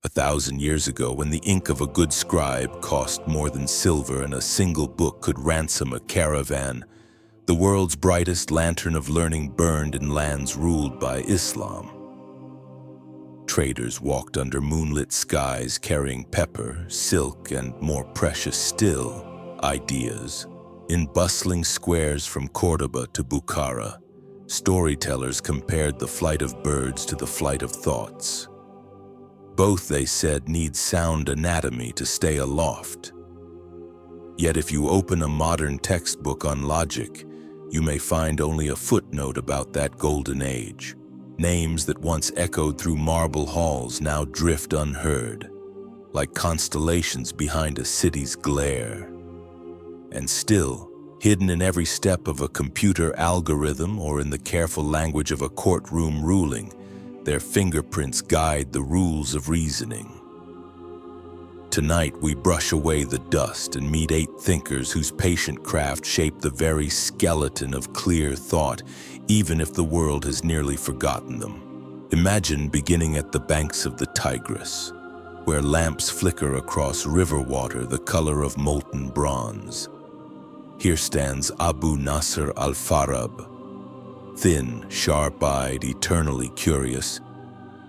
1,000 years ago, when the ink of a good scribe cost more than silver and a single book could ransom a caravan, the world's brightest lantern of learning burned in lands ruled by Islam. Traders walked under moonlit skies carrying pepper, silk, and, more precious still, ideas. In bustling squares from Cordoba to Bukhara, storytellers compared the flight of birds to the flight of thoughts. Both, they said, need sound anatomy to stay aloft. Yet if you open a modern textbook on logic, you may find only a footnote about that golden age. Names that once echoed through marble halls now drift unheard, like constellations behind a city's glare. And still, hidden in every step of a computer algorithm or in the careful language of a courtroom ruling, their fingerprints guide the rules of reasoning. Tonight we brush away the dust and meet 8 thinkers whose patient craft shaped the very skeleton of clear thought, even if the world has nearly forgotten them. Imagine beginning at the banks of the Tigris, where lamps flicker across river water the color of molten bronze. Here stands Abu Nasr al-Fārābī, thin, sharp-eyed, eternally curious,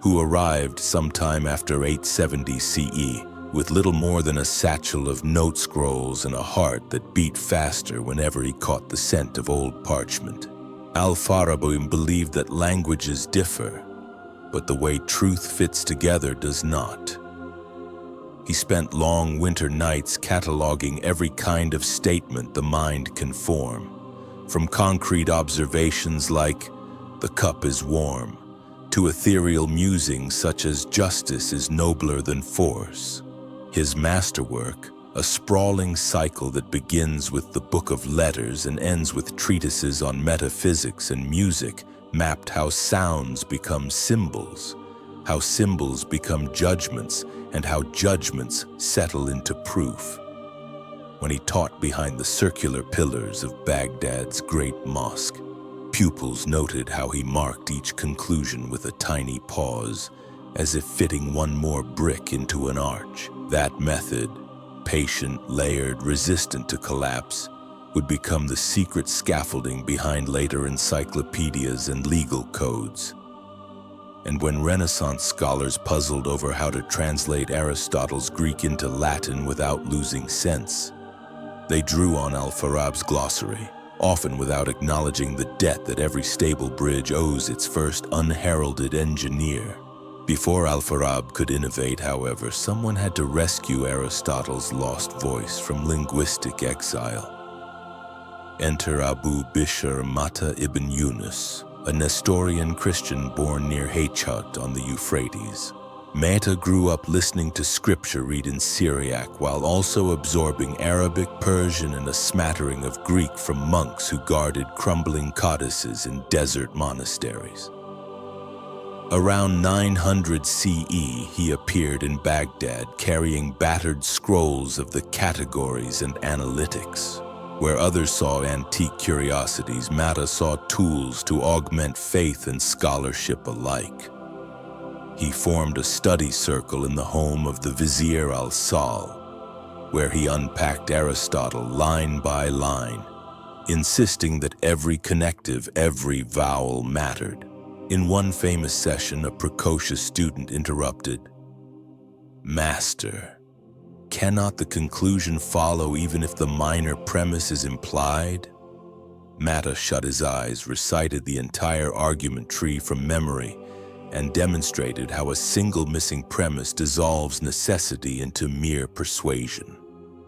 who arrived sometime after 870 CE with little more than a satchel of note scrolls and a heart that beat faster whenever he caught the scent of old parchment. Al-Fārābī believed that languages differ, but the way truth fits together does not. He spent long winter nights cataloging every kind of statement the mind can form, from concrete observations like, "The cup is warm," to ethereal musings such as "Justice is nobler than force." His masterwork, a sprawling cycle that begins with the Book of Letters and ends with treatises on metaphysics and music, mapped how sounds become symbols, how symbols become judgments, and how judgments settle into proof. When he taught behind the circular pillars of Baghdad's great mosque, pupils noted how he marked each conclusion with a tiny pause, as if fitting one more brick into an arch. That method, patient, layered, resistant to collapse, would become the secret scaffolding behind later encyclopedias and legal codes. And when Renaissance scholars puzzled over how to translate Aristotle's Greek into Latin without losing sense, they drew on al-Farabi's glossary, often without acknowledging the debt that every stable bridge owes its first unheralded engineer. Before al-Farabi could innovate, however, someone had to rescue Aristotle's lost voice from linguistic exile. Enter Abū Bishr Matta ibn Yunus, a Nestorian Christian born near Hachut on the Euphrates. Matta grew up listening to scripture read in Syriac while also absorbing Arabic, Persian, and a smattering of Greek from monks who guarded crumbling codices in desert monasteries. Around 900 CE, he appeared in Baghdad carrying battered scrolls of the categories and analytics. Where others saw antique curiosities, Matta saw tools to augment faith and scholarship alike. He formed a study circle in the home of the Vizier al-Sal, where he unpacked Aristotle line by line, insisting that every connective, every vowel mattered. In one famous session, a precocious student interrupted, "Master, cannot the conclusion follow even if the minor premise is implied?" Matta shut his eyes, recited the entire argument tree from memory, and demonstrated how a single missing premise dissolves necessity into mere persuasion.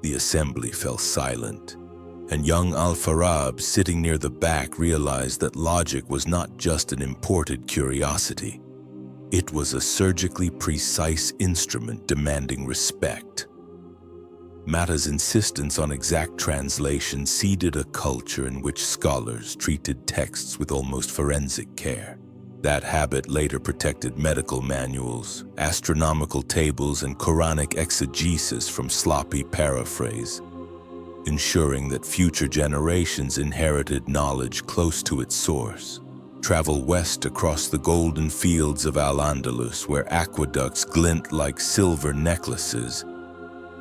The assembly fell silent, and young al-Fārābī, sitting near the back, realized that logic was not just an imported curiosity. It was a surgically precise instrument demanding respect. Matta's insistence on exact translation seeded a culture in which scholars treated texts with almost forensic care. That habit later protected medical manuals, astronomical tables, and Quranic exegesis from sloppy paraphrase, ensuring that future generations inherited knowledge close to its source. travel west across the golden fields of Al-Andalus, where aqueducts glint like silver necklaces,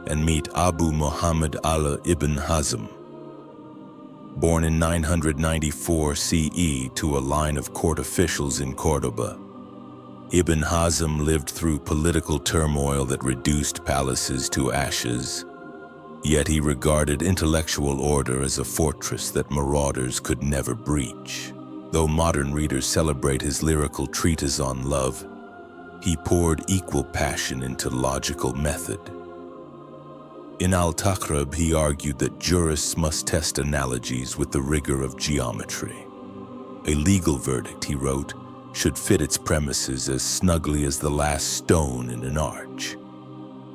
and meet Abu Muhammad Allah ibn Ḥazm. Born in 994 CE to a line of court officials in Córdoba, Ibn Ḥazm lived through political turmoil that reduced palaces to ashes, yet he regarded intellectual order as a fortress that marauders could never breach. Though modern readers celebrate his lyrical treatise on love, he poured equal passion into logical method. In Al-Taqrib, he argued that jurists must test analogies with the rigor of geometry. A legal verdict, he wrote, should fit its premises as snugly as the last stone in an arch.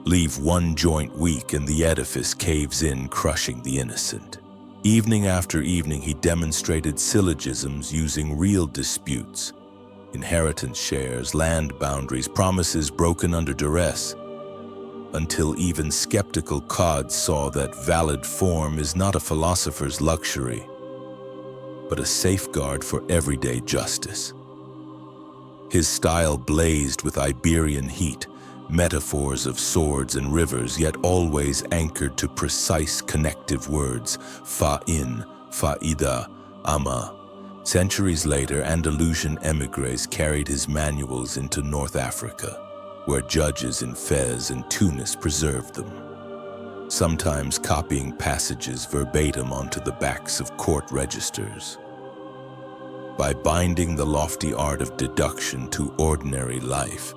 Leave one joint weak and the edifice caves in, crushing the innocent. Evening after evening, he demonstrated syllogisms using real disputes, inheritance shares, land boundaries, promises broken under duress, until even skeptical Qāds saw that valid form is not a philosopher's luxury, but a safeguard for everyday justice. His style blazed with Iberian heat, metaphors of swords and rivers, yet always anchored to precise connective words, fa'in, fa'ida, ama. Centuries later, Andalusian émigrés carried his manuals into North Africa, where judges in Fez and Tunis preserved them, sometimes copying passages verbatim onto the backs of court registers. By binding the lofty art of deduction to ordinary life,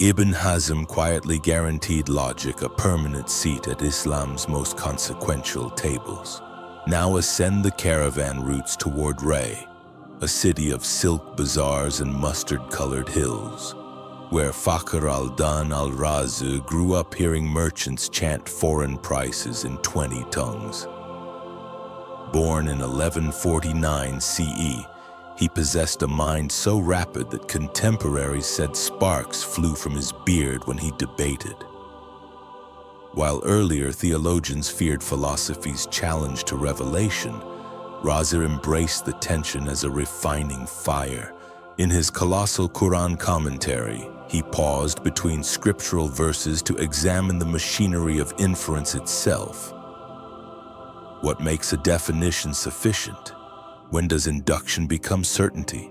Ibn Ḥazm quietly guaranteed logic a permanent seat at Islam's most consequential tables. Now ascend the caravan routes toward Ray, a city of silk bazaars and mustard-colored hills, where Fakhr al-Dīn al-Rāzī grew up hearing merchants chant foreign prices in 20 tongues. Born in 1149 CE, he possessed a mind so rapid that contemporaries said sparks flew from his beard when he debated. While earlier theologians feared philosophy's challenge to revelation, Rāzī embraced the tension as a refining fire. In his colossal Quran commentary, he paused between scriptural verses to examine the machinery of inference itself. What makes a definition sufficient? When does induction become certainty?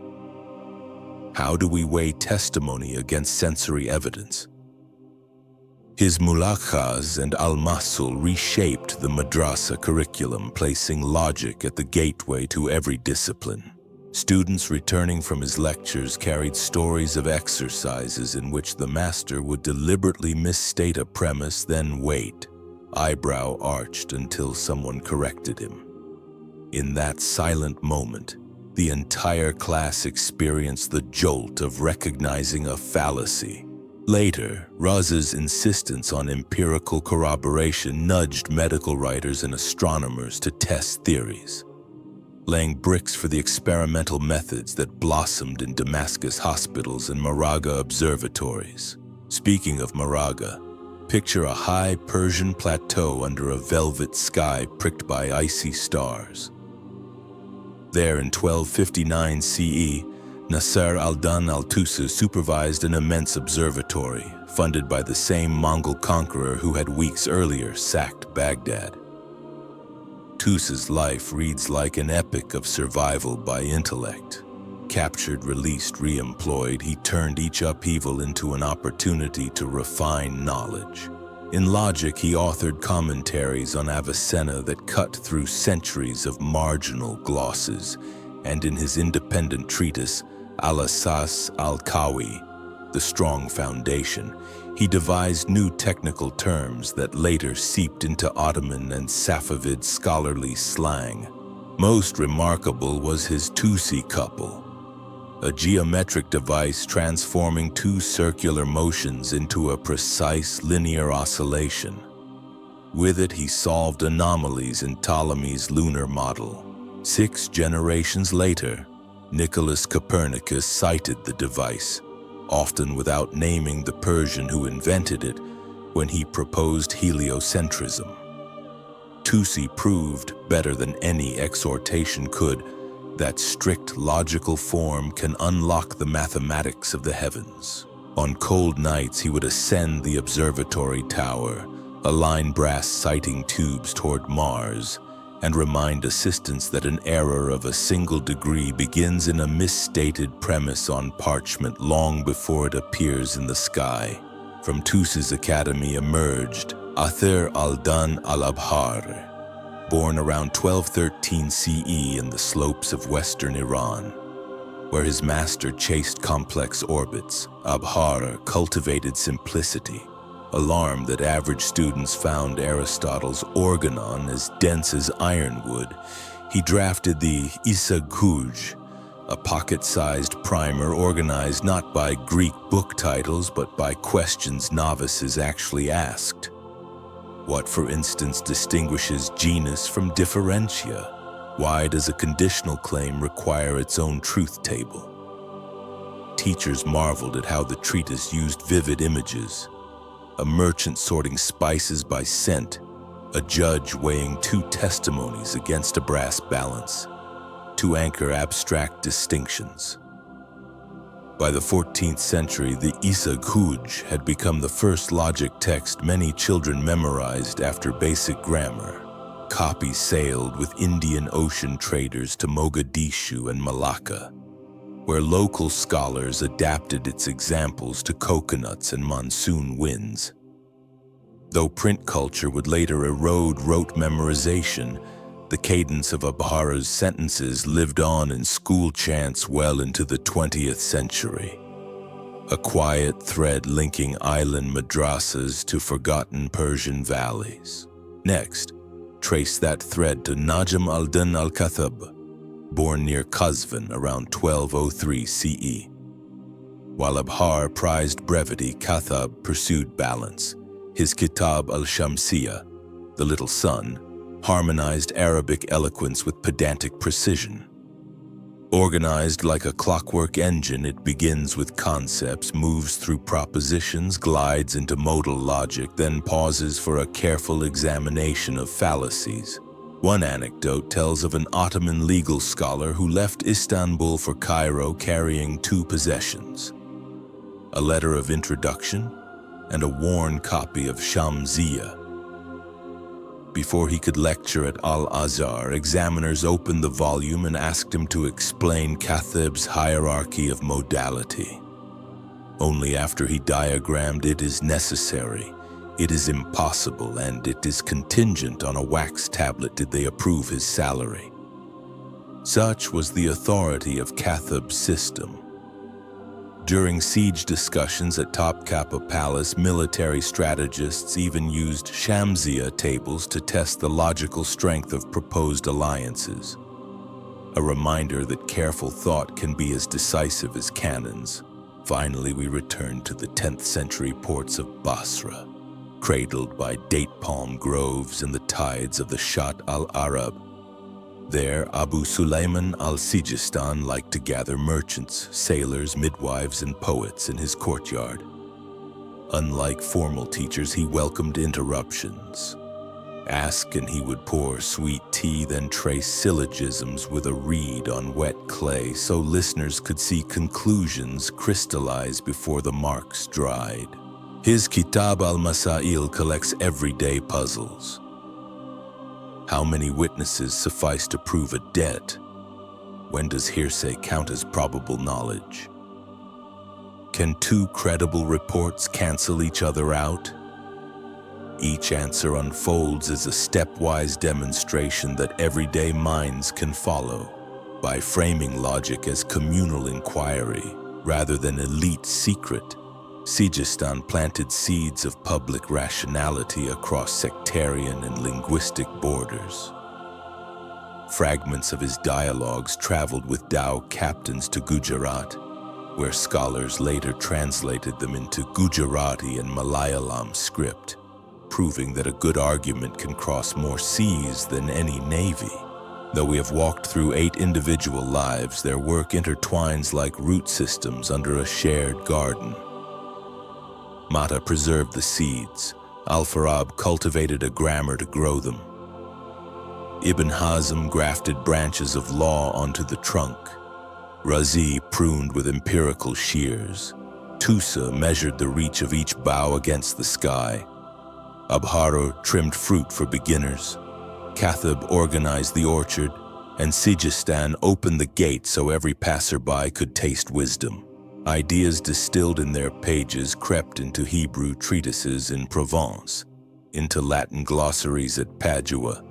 How do we weigh testimony against sensory evidence? His Mulakhas and al-Mahsul reshaped the madrasa curriculum, placing logic at the gateway to every discipline. Students returning from his lectures carried stories of exercises in which the master would deliberately misstate a premise, then wait, eyebrow arched, until someone corrected him. In that silent moment, the entire class experienced the jolt of recognizing a fallacy. Later, Rāzī's insistence on empirical corroboration nudged medical writers and astronomers to test theories, laying bricks for the experimental methods that blossomed in Damascus hospitals and Moraga observatories. Speaking of Moraga, picture a high Persian plateau under a velvet sky pricked by icy stars. There in 1259 CE, Nasīr al-Din al-Ṭūsī supervised an immense observatory, funded by the same Mongol conqueror who had weeks earlier sacked Baghdad. Ṭūsī's life reads like an epic of survival by intellect. Captured, released, re-employed, he turned each upheaval into an opportunity to refine knowledge. In logic, he authored commentaries on Avicenna that cut through centuries of marginal glosses, and in his independent treatise, Al-Asās al-Qawī, the strong foundation, he devised new technical terms that later seeped into Ottoman and Safavid scholarly slang. Most remarkable was his Ṭūsī couple, a geometric device transforming two circular motions into a precise linear oscillation. With it, he solved anomalies in Ptolemy's lunar model. 6 generations later, Nicholas Copernicus cited the device, often without naming the Persian who invented it, when he proposed heliocentrism. Ṭūsī proved, better than any exhortation could, that strict logical form can unlock the mathematics of the heavens. On cold nights, he would ascend the observatory tower, align brass sighting tubes toward Mars, and remind assistants that an error of a single degree begins in a misstated premise on parchment long before it appears in the sky. From Ṭūsī's academy emerged Athīr al-Dīn al-Abharī, born around 1213 CE in the slopes of western Iran. Where his master chased complex orbits, Abharī cultivated simplicity. Alarmed that average students found Aristotle's organon as dense as ironwood, he drafted the Isaghuj, a pocket-sized primer organized not by Greek book titles but by questions novices actually asked. What, for instance, distinguishes genus from differentia? Why does a conditional claim require its own truth table? Teachers marveled at how the treatise used vivid images. A merchant sorting spices by scent, a judge weighing two testimonies against a brass balance, to anchor abstract distinctions. By the 14th century, the Isaghuj had become the first logic text many children memorized after basic grammar. Copies sailed with Indian Ocean traders to Mogadishu and Malacca, where local scholars adapted its examples to coconuts and monsoon winds. Though print culture would later erode rote memorization, the cadence of Abharī's sentences lived on in school chants well into the 20th century. A quiet thread linking island madrasas to forgotten Persian valleys. Next, trace that thread to Najm al-Din al-Kathībī, born near Qazvin around 1203 CE. While Abhar prized brevity, Kathībī pursued balance. His Kitab al-Shamsiyya, the Little Sun, harmonized Arabic eloquence with pedantic precision. Organized like a clockwork engine, it begins with concepts, moves through propositions, glides into modal logic, then pauses for a careful examination of fallacies. One anecdote tells of an Ottoman legal scholar who left Istanbul for Cairo carrying two possessions: a letter of introduction and a worn copy of Shamsiyya. Before he could lecture at Al-Azhar, examiners opened the volume and asked him to explain Kathīb's hierarchy of modality. Only after he diagrammed "it is necessary, it is impossible, and it is contingent" on a wax tablet did they approve his salary. Such was the authority of Kathīb's system. During siege discussions at Topkapi Palace, military strategists even used Shamsiyya tables to test the logical strength of proposed alliances. A reminder that careful thought can be as decisive as cannons. Finally, we return to the 10th century ports of Basra, cradled by date palm groves and the tides of the Shatt al-Arab. There, Abū Sulaymān al-Sijistān liked to gather merchants, sailors, midwives, and poets in his courtyard. Unlike formal teachers, he welcomed interruptions. Ask and he would pour sweet tea, then trace syllogisms with a reed on wet clay so listeners could see conclusions crystallize before the marks dried. His Kitab al-Masail collects everyday puzzles. How many witnesses suffice to prove a debt? When does hearsay count as probable knowledge? Can two credible reports cancel each other out? Each answer unfolds as a stepwise demonstration that everyday minds can follow. By framing logic as communal inquiry rather than elite secret, Sijistān planted seeds of public rationality across sectarian and linguistic borders. Fragments of his dialogues traveled with Dhow captains to Gujarat, where scholars later translated them into Gujarati and Malayalam script, proving that a good argument can cross more seas than any navy. Though we have walked through 8 individual lives, their work intertwines like root systems under a shared garden. Matta preserved the seeds. Al-Fārābī cultivated a grammar to grow them. Ibn Ḥazm grafted branches of law onto the trunk. Rāzī pruned with empirical shears. al-Ṭūsī measured the reach of each bough against the sky. al-Abharī trimmed fruit for beginners. Kathībī organized the orchard, and Sijistānī opened the gate so every passerby could taste wisdom. Ideas distilled in their pages crept into Hebrew treatises in Provence, into Latin glossaries at Padua,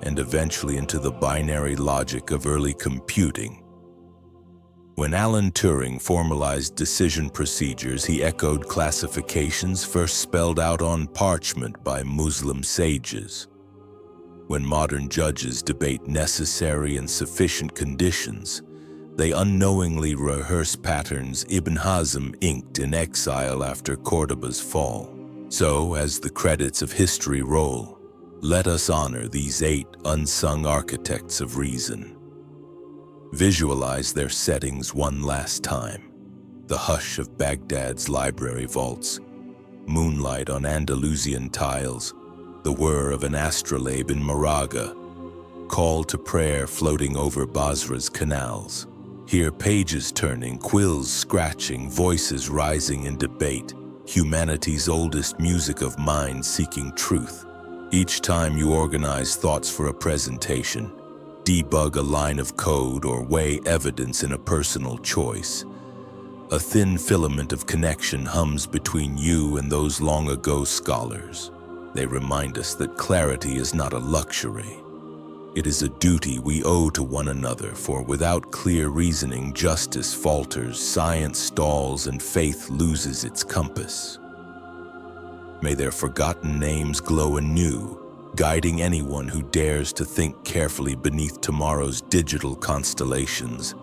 and eventually into the binary logic of early computing. When Alan Turing formalized decision procedures, he echoed classifications first spelled out on parchment by Muslim sages. When modern judges debate necessary and sufficient conditions, they unknowingly rehearse patterns Ibn Ḥazm inked in exile after Córdoba's fall. So, as the credits of history roll, let us honor these 8 unsung architects of reason. Visualize their settings one last time. The hush of Baghdad's library vaults, moonlight on Andalusian tiles, the whir of an astrolabe in Moraga, call to prayer floating over Basra's canals. Hear pages turning, quills scratching, voices rising in debate, humanity's oldest music of mind seeking truth. Each time you organize thoughts for a presentation, debug a line of code, or weigh evidence in a personal choice, a thin filament of connection hums between you and those long ago scholars. They remind us that clarity is not a luxury. It is a duty we owe to one another, for without clear reasoning, justice falters, science stalls, and faith loses its compass. May their forgotten names glow anew, guiding anyone who dares to think carefully beneath tomorrow's digital constellations.